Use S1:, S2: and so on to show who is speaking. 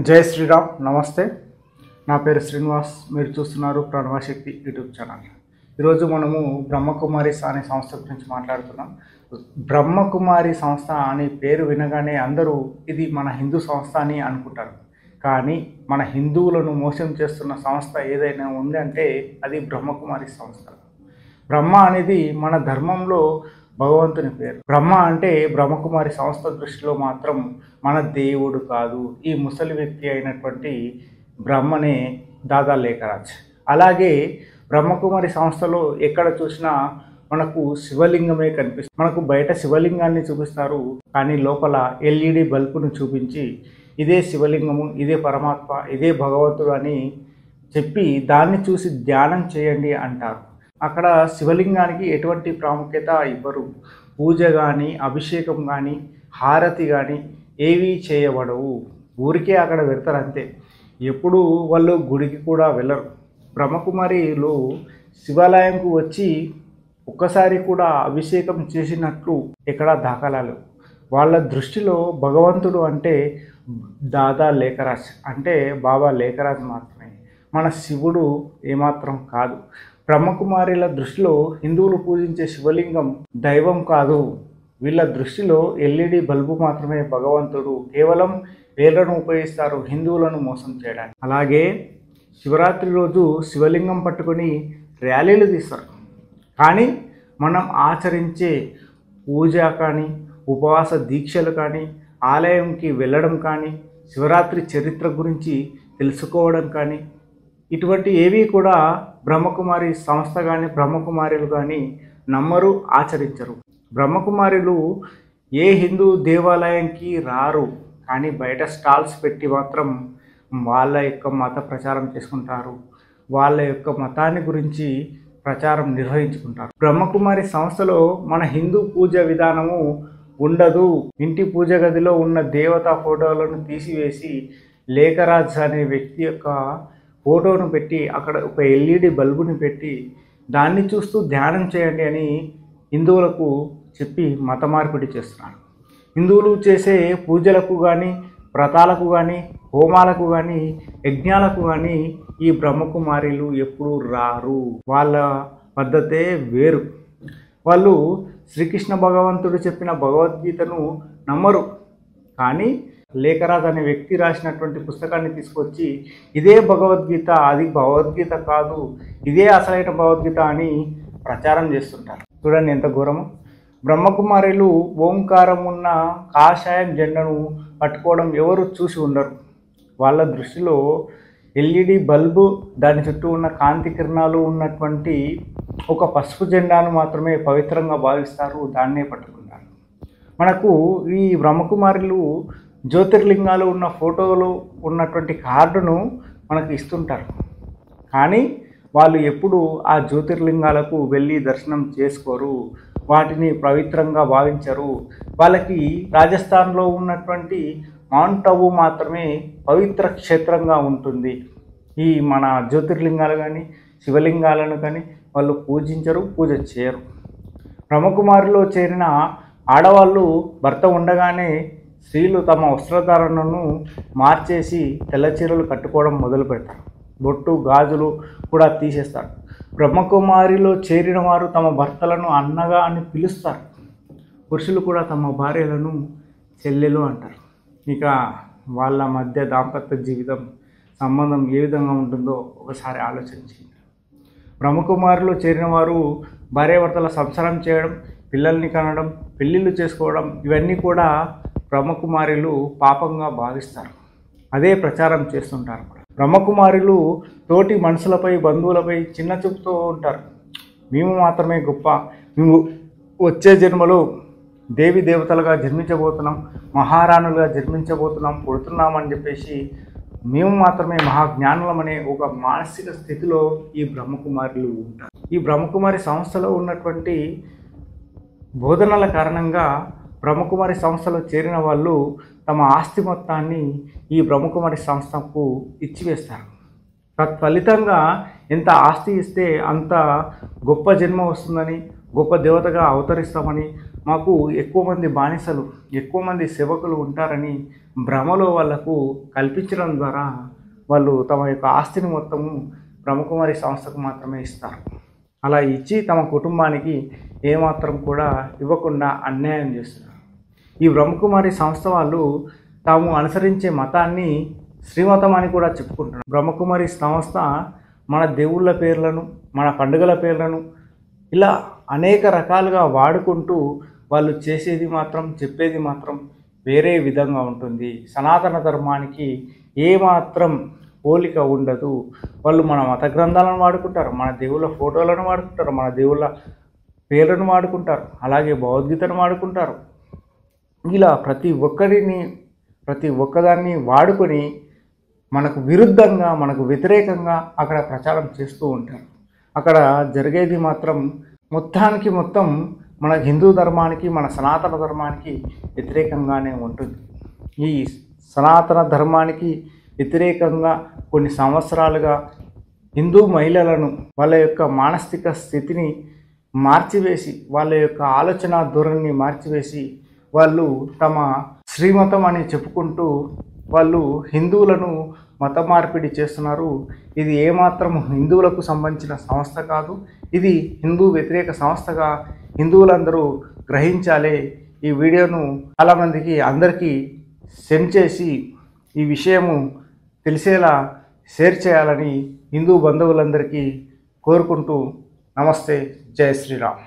S1: జై శ్రీరామ్. నమస్తే. నా పేరు శ్రీనివాస్. మీరు చూస్తున్నారు ప్రణవశక్తి యూట్యూబ్ ఛానల్. ఈరోజు మనము బ్రహ్మకుమారిస్ అనే సంస్థ గురించి మాట్లాడుతున్నాం. బ్రహ్మకుమారి సంస్థ అనే పేరు వినగానే అందరూ ఇది మన హిందూ సంస్థ అని అనుకుంటారు. కానీ మన హిందువులను మోసం చేస్తున్న సంస్థ ఏదైనా ఉంది అంటే అది బ్రహ్మకుమారి సంస్థ. బ్రహ్మ అనేది మన ధర్మంలో భగవంతుని పేరు. బ్రహ్మ అంటే బ్రహ్మకుమారి సంస్థ దృష్టిలో మాత్రం మన దేవుడు కాదు, ఈ ముసలి వ్యక్తి అయినటువంటి బ్రహ్మనే దాదా లేఖరాజ్. అలాగే బ్రహ్మకుమారి సంస్థలో ఎక్కడ చూసినా మనకు శివలింగమే కనిపిస్తుంది. మనకు బయట శివలింగాన్ని చూపిస్తారు, కానీ లోపల ఎల్ఈడి బల్బును చూపించి ఇదే శివలింగము, ఇదే పరమాత్మ, ఇదే భగవంతుడు అని చెప్పి దాన్ని చూసి ధ్యానం చేయండి అంటారు. అక్కడ శివలింగానికి ఎటువంటి ప్రాముఖ్యత ఇవ్వరు. పూజ కానీ, అభిషేకం కానీ, హారతి కానీ ఏవీ చేయబడవు. ఊరికే అక్కడ పెడతారు అంతే. ఎప్పుడు వాళ్ళు గుడికి కూడా వెళ్ళరు. బ్రహ్మకుమారిలు శివాలయంకు వచ్చి ఒక్కసారి కూడా అభిషేకం చేసినట్లు ఎక్కడ దాఖలాలు. వాళ్ళ దృష్టిలో భగవంతుడు అంటే దాదా లేఖరాజ్, అంటే బాబా లేఖరాజ్ మాత్రమే. మన శివుడు ఏమాత్రం కాదు. బ్రహ్మకుమారిల దృష్టిలో హిందువులు పూజించే శివలింగం దైవం కాదు. వీళ్ళ దృష్టిలో ఎల్ఈడి బల్బు మాత్రమే భగవంతుడు. కేవలం వేళ్లను ఉపయోగిస్తారు హిందువులను మోసం చేయడానికి. అలాగే శివరాత్రి రోజు శివలింగం పట్టుకొని ర్యాలీలు తీస్తారు. కానీ మనం ఆచరించే పూజ కానీ, ఉపవాస దీక్షలు కానీ, ఆలయంకి వెళ్ళడం కానీ, శివరాత్రి చరిత్ర గురించి తెలుసుకోవడం కానీ ఇటువంటి ఏవి కూడా బ్రహ్మకుమారి సంస్థ కానీ, బ్రహ్మకుమారిలు కానీ నమ్మరు, ఆచరించరు. బ్రహ్మకుమారిలు ఏ హిందూ దేవాలయంకి రారు, కానీ బయట స్టాల్స్ పెట్టి మాత్రం వాళ్ళ యొక్క మత ప్రచారం చేసుకుంటారు. వాళ్ళ యొక్క మతాన్ని గురించి ప్రచారం నిర్వహించుకుంటారు. బ్రహ్మకుమారి సంస్థలో మన హిందూ పూజ విధానము ఉండదు. ఇంటి పూజ గదిలో ఉన్న దేవతా ఫోటోలను తీసివేసి లేఖరాజ్ అనే వ్యక్తి యొక్క ఫోటోను పెట్టి అక్కడ ఒక ఎల్ఈడి బల్బుని పెట్టి దాన్ని చూస్తూ ధ్యానం చేయండి అని హిందువులకు చెప్పి మత మార్పిడి చేస్తున్నారు. హిందువులు చేసే పూజలకు కానీ, వ్రతాలకు కానీ, హోమాలకు కానీ, యజ్ఞాలకు కానీ ఈ బ్రహ్మకుమారిలు ఎప్పుడూ రారు. వాళ్ళ పద్ధతే వేరు. వాళ్ళు శ్రీకృష్ణ భగవంతుడు చెప్పిన భగవద్గీతను నమ్మరు. కానీ లేఖరాజ్ అనే వ్యక్తి రాసినటువంటి పుస్తకాన్ని తీసుకొచ్చి ఇదే భగవద్గీత, అది భగవద్గీత కాదు, ఇదే అసలైన భగవద్గీత అని ప్రచారం చేస్తుంటారు. చూడండి ఎంత ఘోరమో. బ్రహ్మకుమారిలు ఓంకారం ఉన్న కాషాయం జెండాను పట్టుకోవడం ఎవరు చూసి ఉండరు. వాళ్ళ దృష్టిలో ఎల్ఈడి బల్బు, దాని చుట్టూ ఉన్న కాంతి కిరణాలు ఉన్నటువంటి ఒక పసుపు జెండాను మాత్రమే పవిత్రంగా భావిస్తారు, దాన్నే పట్టుకుంటారు. మనకు ఈ బ్రహ్మకుమారిలు జ్యోతిర్లింగాలు ఉన్న ఫోటోలు ఉన్నటువంటి కార్డును మనకు ఇస్తుంటారు. కానీ వాళ్ళు ఎప్పుడు ఆ జ్యోతిర్లింగాలకు వెళ్ళి దర్శనం చేసుకోరు, వాటిని పవిత్రంగా భావించరు. వాళ్ళకి రాజస్థాన్లో ఉన్నటువంటి మౌంట్ అబూ మాత్రమే పవిత్ర క్షేత్రంగా ఉంటుంది. ఈ మన జ్యోతిర్లింగాలు కానీ, శివలింగాలను కానీ వాళ్ళు పూజించరు, పూజ చేయరు. బ్రహ్మకుమారిలో చేరిన ఆడవాళ్ళు భర్త ఉండగానే స్త్రీలు తమ వస్త్రధారణను మార్చేసి తెల్ల చీరలు కట్టుకోవడం మొదలు పెడతారు. బొట్టు, గాజులు కూడా తీసేస్తారు. బ్రహ్మకుమారిలో చేరిన వారు తమ భర్తలను అన్నగా అని పిలుస్తారు. పురుషులు కూడా తమ భార్యలను చెల్లెలు అంటారు. ఇక వాళ్ళ మధ్య దాంపత్య జీవితం సంబంధం ఏ విధంగా ఉంటుందో ఒకసారి ఆలోచించండి. బ్రహ్మకుమారిలో చేరిన వారు భార్యాభర్తల సంసారం చేయడం, పిల్లల్ని కనడం, పెళ్ళిళ్ళు చేసుకోవడం ఇవన్నీ కూడా బ్రహ్మకుమారిలు పాపంగా భావిస్తారు. అదే ప్రచారం చేస్తుంటారు. బ్రహ్మకుమారిలు తోటి మనుషులపై, బంధువులపై చిన్న చూపుతూ ఉంటారు. మేము మాత్రమే గొప్ప, మేము వచ్చే జన్మలో దేవి దేవతలుగా జన్మించబోతున్నాం, మహారాణులుగా జన్మించబోతున్నాం, పుడుతున్నామని చెప్పేసి మేము మాత్రమే మహాజ్ఞానులమనే ఒక మానసిక స్థితిలో ఈ బ్రహ్మకుమారులు ఉంటారు. ఈ బ్రహ్మకుమారి సంస్థలో ఉన్నటువంటి బోధనల కారణంగా బ్రహ్మకుమారి సంస్థలో చేరిన వాళ్ళు తమ ఆస్తి మొత్తాన్ని ఈ బ్రహ్మకుమారి సంస్థకు ఇచ్చివేస్తారు. తత్ఫలితంగా ఎంత ఆస్తి ఇస్తే అంత గొప్ప జన్మ వస్తుందని, గొప్ప దేవతగా అవతరిస్తామని, మాకు ఎక్కువ మంది బానిసలు, ఎక్కువ మంది సేవకులు ఉంటారని భ్రమలో వాళ్లకు కల్పించడం ద్వారా వాళ్ళు తమ యొక్క ఆస్తిని మొత్తము బ్రహ్మకుమారి సంస్థకు మాత్రమే ఇస్తారు. అలా ఇచ్చి తమ కుటుంబానికి ఏమాత్రం కూడా ఇవ్వకుండా అన్యాయం చేస్తున్నారు. ఈ బ్రహ్మకుమారి సంస్థ వాళ్ళు తాము అనుసరించే మతాన్ని శ్రీమతం అని కూడా చెప్పుకుంటున్నారు. బ్రహ్మకుమారి సంస్థ మన దేవుళ్ళ పేర్లను, మన పండుగల పేర్లను ఇలా అనేక రకాలుగా వాడుకుంటూ వాళ్ళు చేసేది మాత్రం, చెప్పేది మాత్రం వేరే విధంగా ఉంటుంది. సనాతన ధర్మానికి ఏమాత్రం పోలిక ఉండదు. వాళ్ళు మన మత గ్రంథాలను వాడుకుంటారు, మన దేవుళ్ళ ఫోటోలను వాడుకుంటారు, మన దేవుళ్ళ పేర్లను వాడుకుంటారు, అలాగే భగవద్గీతను వాడుకుంటారు. ఇలా ప్రతి ఒక్కదాన్ని వాడుకొని మనకు విరుద్ధంగా, మనకు వ్యతిరేకంగా అక్కడ ప్రచారం చేస్తూ ఉంటారు. అక్కడ జరిగేది మాత్రం మొత్తానికి మొత్తం మన హిందూ ధర్మానికి, మన సనాతన ధర్మానికి వ్యతిరేకంగానే ఉంటుంది. ఈ సనాతన ధర్మానికి వ్యతిరేకంగా కొన్ని సంవత్సరాలుగా హిందూ మహిళలను వాళ్ళ యొక్క మానసిక స్థితిని మార్చివేసి, వాళ్ళ యొక్క ఆలోచన ధోరణిని మార్చివేసి వాళ్ళు తమ శ్రీమతం అని చెప్పుకుంటూ వాళ్ళు హిందువులను మత మార్పిడి చేస్తున్నారు. ఇది ఏమాత్రం హిందువులకు సంబంధించిన సంస్థ కాదు. ఇది హిందూ వ్యతిరేక సంస్థగా హిందువులందరూ గ్రహించాలి. ఈ వీడియోను చాలామందికి అందరికీ సెండ్ చేసి ఈ విషయము తెలిసేలా షేర్ చేయాలని హిందూ బంధువులందరికీ కోరుకుంటూ నమస్తే, జై శ్రీరామ్.